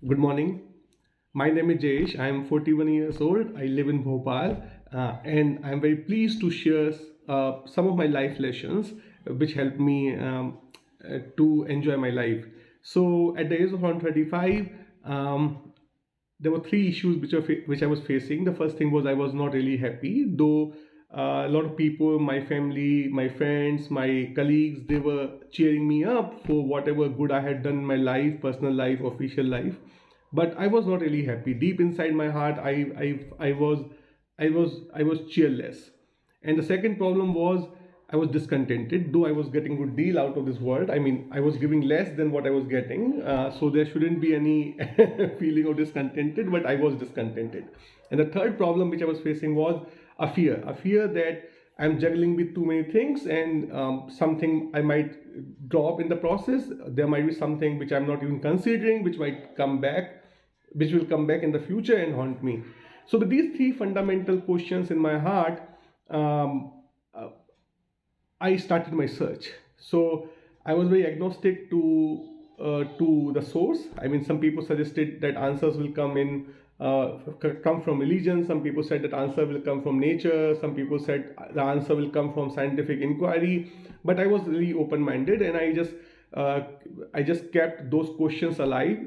Good morning. My name is Jayesh. I am 41 years old. I live in Bhopal, and I'm very pleased to share some of my life lessons which helped me to enjoy my life. So, at the age of around 35, there were three issues which I was facing. The first thing was I was not really happy, though a lot of people, my family, my friends, my colleagues, they were cheering me up for whatever good I had done in my life, personal life, official life. But I was not really happy. Deep inside my heart, I was cheerless. And the second problem was I was discontented, though I was getting good deal out of this world. I mean, I was giving less than what I was getting, so there shouldn't be any feeling of discontented, but I was discontented. And the third problem which I was facing was a fear that I'm juggling with too many things, and something I might drop in the process. There might be something which I'm not even considering, which might come back, which will come back in the future and haunt me. So, with these three fundamental questions in my heart, um, uh, I started my search. So I was very agnostic to the source. I mean, some people suggested that answers will come from religion. Some people said that answer will come from nature. Some people said the answer will come from scientific inquiry. But I was really open-minded, and uh, I just kept those questions alive.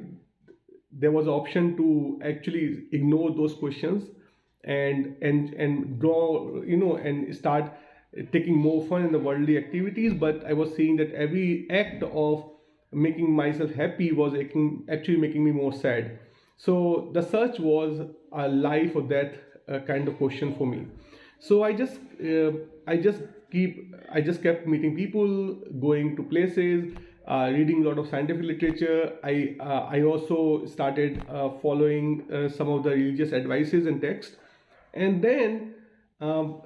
There was an option to actually ignore those questions and draw, and start taking more fun in the worldly activities. But I was seeing that every act of making myself happy was actually making me more sad. So the search was a life or death kind of question for me. So I just I just kept meeting people, going to places, reading a lot of scientific literature. I also started following some of the religious advices and texts, and then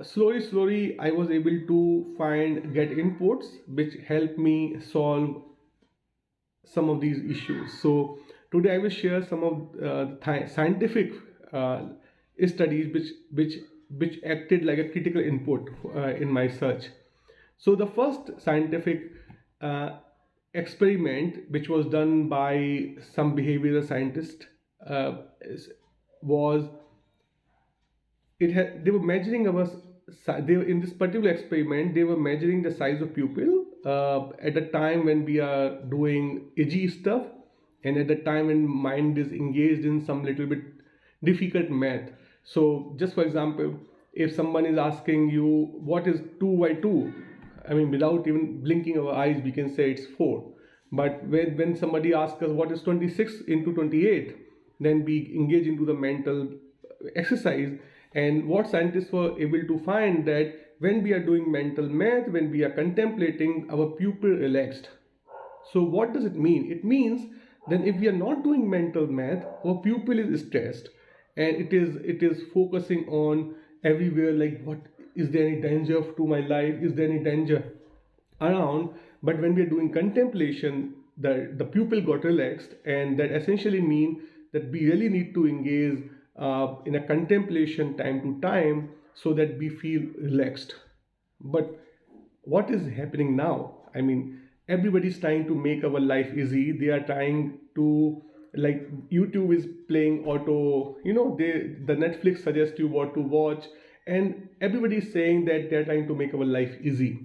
slowly I was able to get inputs which helped me solve some of these issues. So today I will share some of scientific uh, studies which acted like a critical input in my search. So the first scientific uh, experiment, which was done by some behavioral scientist, uh, was they were measuring they were, in this particular experiment they were measuring the size of pupil at the time when we are doing edgy stuff, and at the time when mind is engaged in some little bit difficult math. So just for example, if someone is asking you what is 2 by 2, I mean, without even blinking our eyes we can say it's 4. But when somebody asks us what is 26 into 28, then we engage into the mental exercise. And what scientists were able to find that when we are doing mental math, when we are contemplating, our pupil relaxed. So what does it mean? It means then if we are not doing mental math, our pupil is stressed, and it is focusing on everywhere, like what is there any danger to my life? Is there any danger around? But when we are doing contemplation, the pupil got relaxed, and that essentially mean that we really need to engage in a contemplation time to time so that we feel relaxed. But what is happening now? I mean, everybody's trying to make our life easy. They are trying to, like, YouTube is playing auto, the Netflix suggests you what to watch, and everybody is saying that they're trying to make our life easy.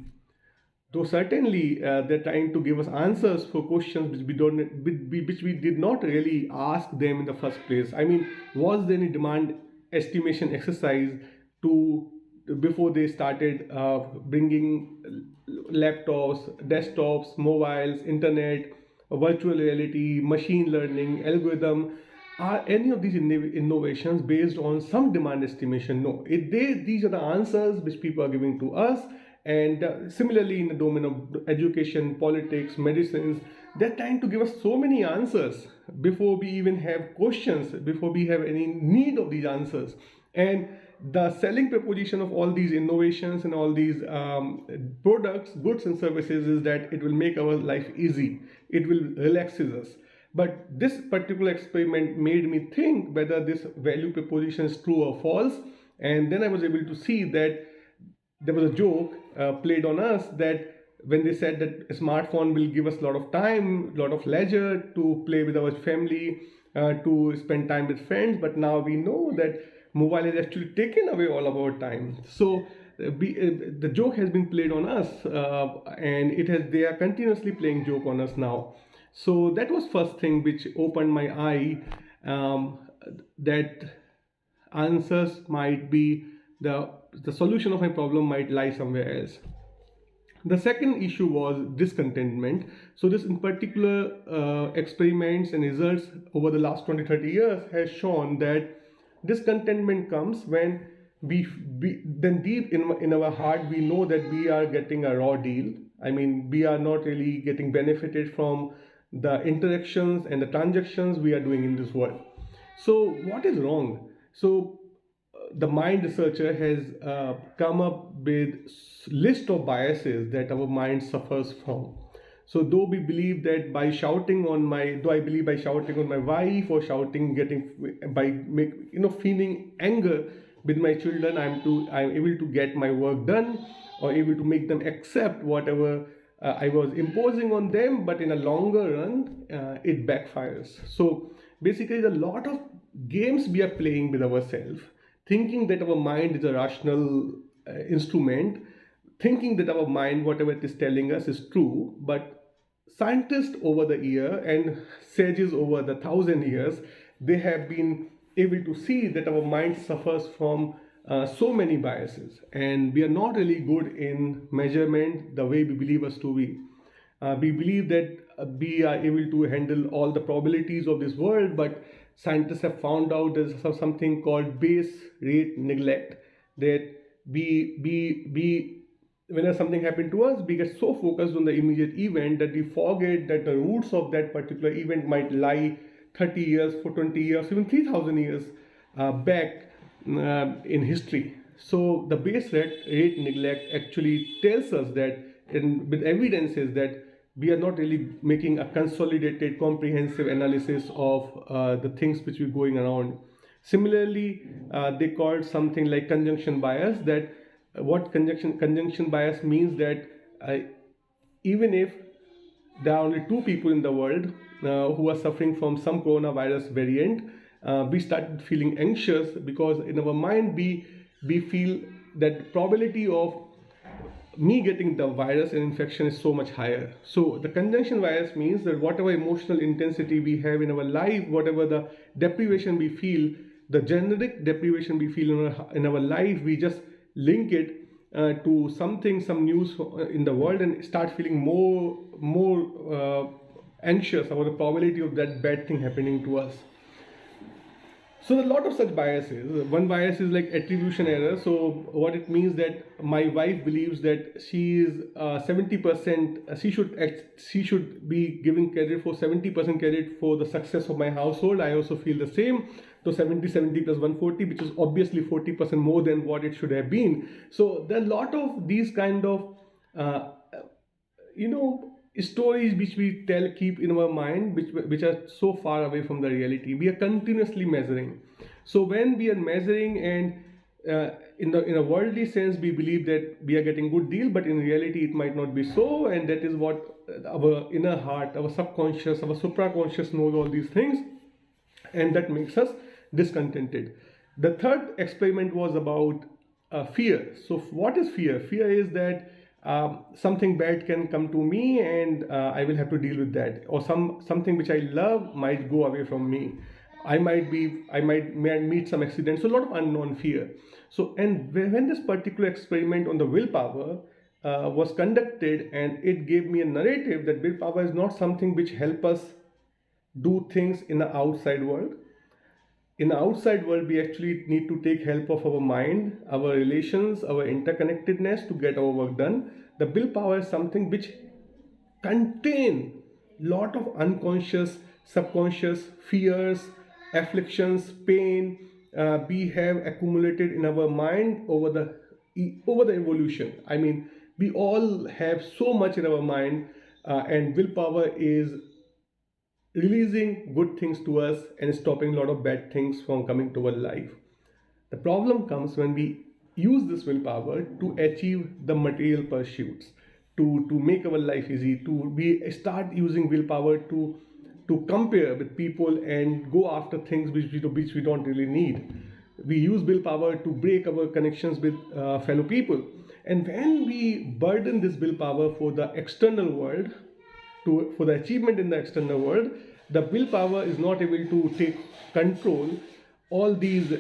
Though certainly they're trying to give us answers for questions which we did not really ask them in the first place. I mean, was there any demand estimation exercise to before they started bringing laptops, desktops, mobiles, internet, virtual reality, machine learning, algorithm? Are any of these innovations based on some demand estimation? No. These are the answers which people are giving to us. And similarly, in the domain of education, politics, medicines, they're trying to give us so many answers before we even have questions, before we have any need of these answers. And the selling proposition of all these innovations and all these products, goods, and services is that it will make our life easy, it will relaxes us. But this particular experiment made me think whether this value proposition is true or false. And then I was able to see that there was a joke played on us that when they said that a smartphone will give us a lot of time, a lot of leisure to play with our family, to spend time with friends. But now we know that mobile has actually taken away all of our time. So the joke has been played on us, and it has they are continuously playing joke on us now. So that was first thing which opened my eye, that answers might be the solution of my problem might lie somewhere else. The second issue was discontentment. So this in particular, experiments and results over the last 20-30 years has shown that discontentment comes when we then deep in our heart we know that we are getting a raw deal. I mean, we are not really getting benefited from the interactions and the transactions we are doing in this world. So what is wrong? So the mind researcher has come up with list of biases that our mind suffers from. So though I believe by shouting on my wife or shouting getting by make feeling anger with my children, I'm able to get my work done or able to make them accept whatever I was imposing on them, but in a longer run, it backfires. So basically, a lot of games we are playing with ourselves, thinking that our mind is a rational instrument, thinking that our mind, whatever it is telling us, is true. But scientists over the year and sages over the 1,000 years, they have been able to see that our mind suffers from so many biases, and we are not really good in measurement the way we believe us to be. We believe that we are able to handle all the probabilities of this world, but scientists have found out there's something called base rate neglect, that we whenever something happened to us, we get so focused on the immediate event that we forget that the roots of that particular event might lie 30 years, for 20 years, even 3,000 years back in history. So the base rate neglect actually tells us that, and with evidences that we are not really making a consolidated, comprehensive analysis of the things which we're going around. Similarly, they called something like conjunction bias. That what conjunction bias means that even if there are only two people in the world who are suffering from some coronavirus variant, we started feeling anxious because in our mind we feel that the probability of me getting the virus and infection is so much higher. So the conjunction bias means that whatever emotional intensity we have in our life, whatever the deprivation we feel, the generic deprivation we feel in our life, we just link it to something, some news in the world, and start feeling more anxious about the probability of that bad thing happening to us. So a lot of such biases. One bias is like attribution error. So what it means that my wife believes that she is 70%. She should be giving credit for 70% credit for the success of my household. I also feel the same. So 70 plus 140, which is obviously 40% more than what it should have been. So there are a lot of these kind of uh, you know stories which we tell keep in our mind, which are so far away from the reality. We are continuously measuring. So when we are measuring, and in a worldly sense we believe that we are getting good deal, but in reality it might not be so, and that is what our inner heart, our subconscious, our supraconscious knows all these things, and that makes us discontented. The third experiment was about fear. So, what is fear? Fear is that something bad can come to me, and I will have to deal with that, or something which I love might go away from me. I might meet some accident. So, a lot of unknown fear. So, and when this particular experiment on the willpower was conducted, and it gave me a narrative that willpower is not something which help us do things in the outside world. In the outside world, we actually need to take help of our mind, our relations, our interconnectedness to get our work done. The willpower is something which contain lot of unconscious, subconscious fears, afflictions, pain we have accumulated in our mind over the evolution. I mean, we all have so much in our mind, and willpower is releasing good things to us and stopping a lot of bad things from coming to our life. The problem comes when we use this willpower to achieve the material pursuits, to make our life easy, to we start using willpower to compare with people and go after things which we don't really need. We use willpower to break our connections with fellow people. And when we burden this willpower for the external world, for the achievement in the external world, the willpower is not able to take control. All these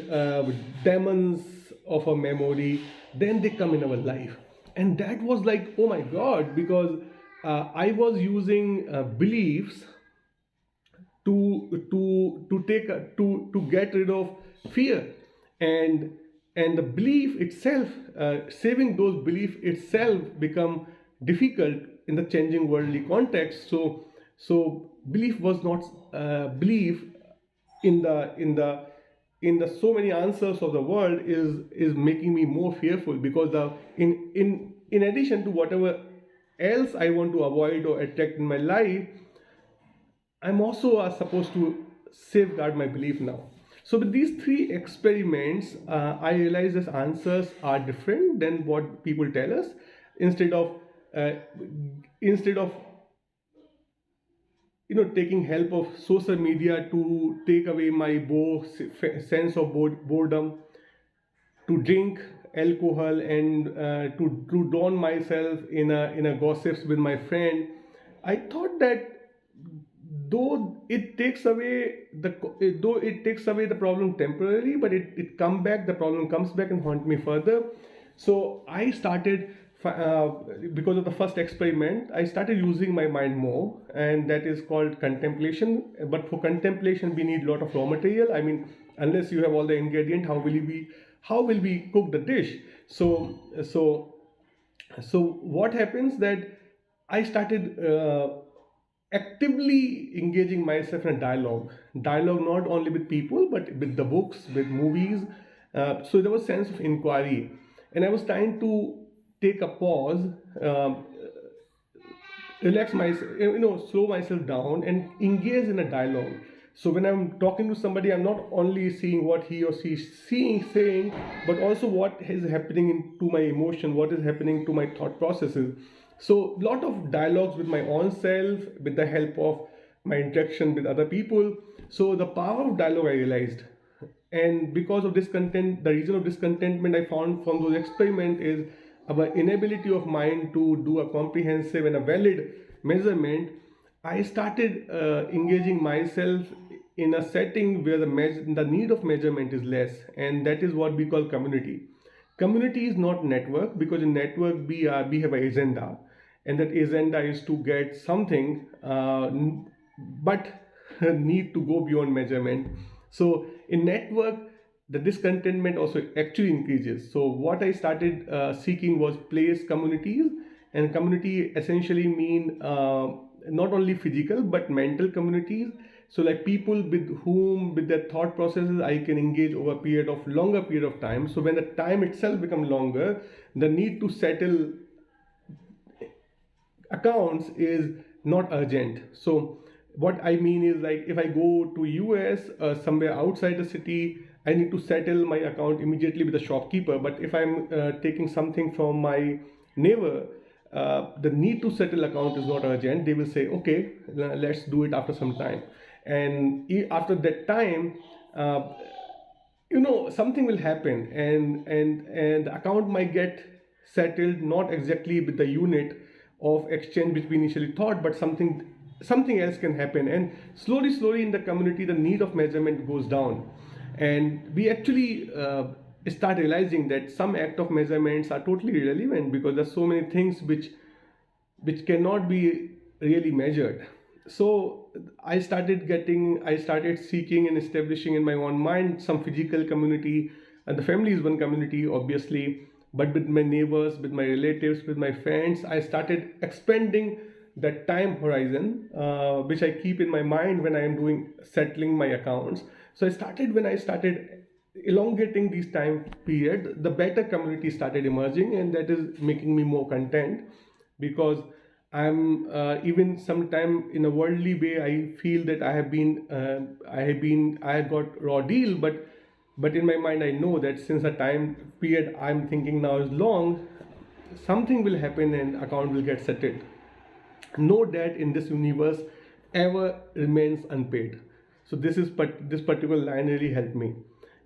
demons of our memory, then they come in our life. And that was like, oh my God, because I was using beliefs to get rid of fear. And and the belief itself, saving those belief itself become difficult in the changing worldly context. So belief was not belief in the so many answers of the world is making me more fearful, because the in addition to whatever else I want to avoid or attract in my life, I'm also supposed to safeguard my belief now. So with these three experiments, I realized that answers are different than what people tell us. Instead of uh, instead of taking help of social media to take away my sense of boredom, to drink alcohol and to drown myself in a gossips with my friend, I thought that though it takes away the problem temporarily, but the problem comes back and haunt me further. So I started, because of the first experiment, I started using my mind more, and that is called contemplation. But for contemplation we need a lot of raw material. I mean, unless you have all the ingredient, how will we cook the dish? So what happens that I started actively engaging myself in a dialogue not only with people but with the books, with movies. So there was sense of inquiry, and I was trying to take a pause, relax myself, slow myself down and engage in a dialogue. So when I'm talking to somebody, I'm not only seeing what he or she is saying, but also what is happening to my emotion, what is happening to my thought processes. So a lot of dialogues with my own self, with the help of my interaction with other people. So the power of dialogue I realized. And because of discontent, the reason of discontentment I found from those experiments is our inability of mind to do a comprehensive and a valid measurement. I started engaging myself in a setting where the need of measurement is less, and that is what we call community. Community is not network, because in network we have an agenda, and that agenda is to get something, but need to go beyond measurement. So in network, the discontentment also actually increases. So what I started seeking was place communities, and community essentially mean not only physical but mental communities. So like people with their thought processes I can engage over a longer period of time. So when the time itself becomes longer, the need to settle accounts is not urgent. So what I mean is, like, if I go to US, somewhere outside the city, I need to settle my account immediately with the shopkeeper. But if I'm taking something from my neighbor, the need to settle account is not urgent. They will say, okay, let's do it after some time. And after that time, uh, something will happen, and the account might get settled not exactly with the unit of exchange which we initially thought, but something else can happen. And slowly in the community, the need of measurement goes down, and we actually start realizing that some act of measurements are totally irrelevant, because there's so many things which cannot be really measured. So I started seeking and establishing in my own mind some physical community, and the family is one community, obviously, but with my neighbors, with my relatives, with my friends, I started expanding that time horizon, which I keep in my mind when I am doing settling my accounts. So when I started elongating these time period, the better community started emerging, and that is making me more content, because I'm even sometime in a worldly way. I feel that I have got raw deal, but in my mind I know that since the time period I'm thinking now is long, something will happen and account will get settled. No debt in this universe ever remains unpaid. So this particular line really helped me.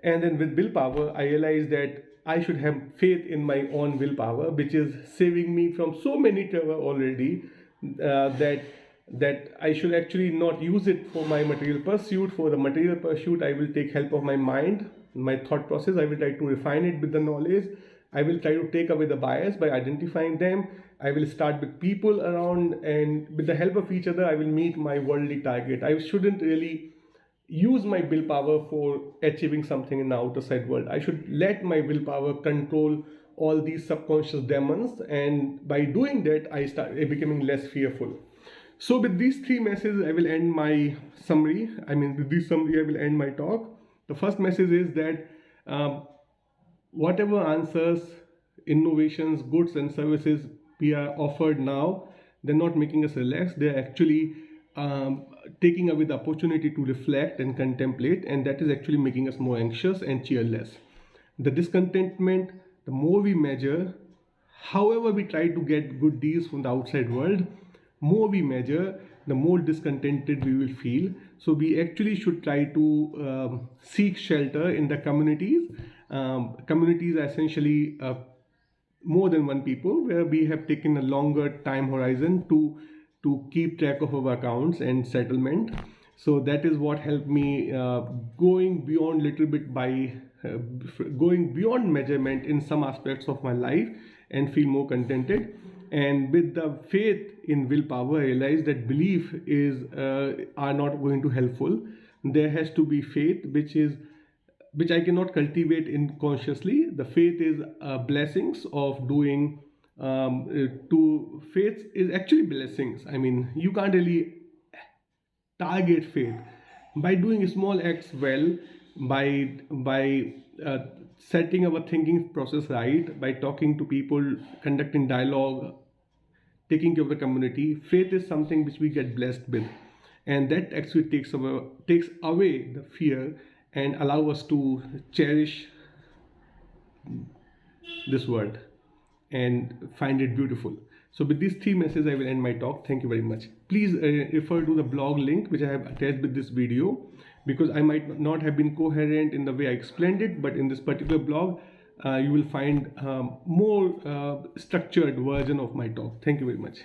And then with willpower, I realized that I should have faith in my own willpower, which is saving me from so many trouble already, that I should actually not use it for my material pursuit. For the material pursuit, I will take help of my mind, my thought process. I will try to refine it with the knowledge. I will try to take away the bias by identifying them. I will start with people around, and with the help of each other, I will meet my worldly target. I shouldn't really use my willpower for achieving something in the outer side world. I should let my willpower control all these subconscious demons, and by doing that, I start becoming less fearful. So with these three messages, I will end my summary. With this summary, I will end my talk. The first message is that whatever answers, innovations, goods, and services we are offered now, they're not making us relax. They're actually taking away the opportunity to reflect and contemplate, and that is actually making us more anxious and cheerless. The discontentment, the more we measure, however we try to get good deals from the outside world, more we measure, the more discontented we will feel. So we actually should try to seek shelter in the communities. Communities are essentially more than one people, where we have taken a longer time horizon to keep track of our accounts and settlement. So that is what helped me going beyond little bit by going beyond measurement in some aspects of my life and feel more contented. And with the faith in willpower, I realized that belief is are not going to helpful. There has to be faith, which I cannot cultivate inconsciously. The faith is blessings of doing. To faith is actually blessings. You can't really target faith by doing small acts well, by setting our thinking process right, by talking to people, conducting dialogue, taking care of the community. Faith is something which we get blessed with, and that actually takes away the fear and allow us to cherish this world and find it beautiful. So with these three messages, I will end my talk. Thank you very much. Please refer to the blog link which I have attached with this video, because I might not have been coherent in the way I explained it, but in this particular blog, you will find more structured version of my talk. Thank you very much.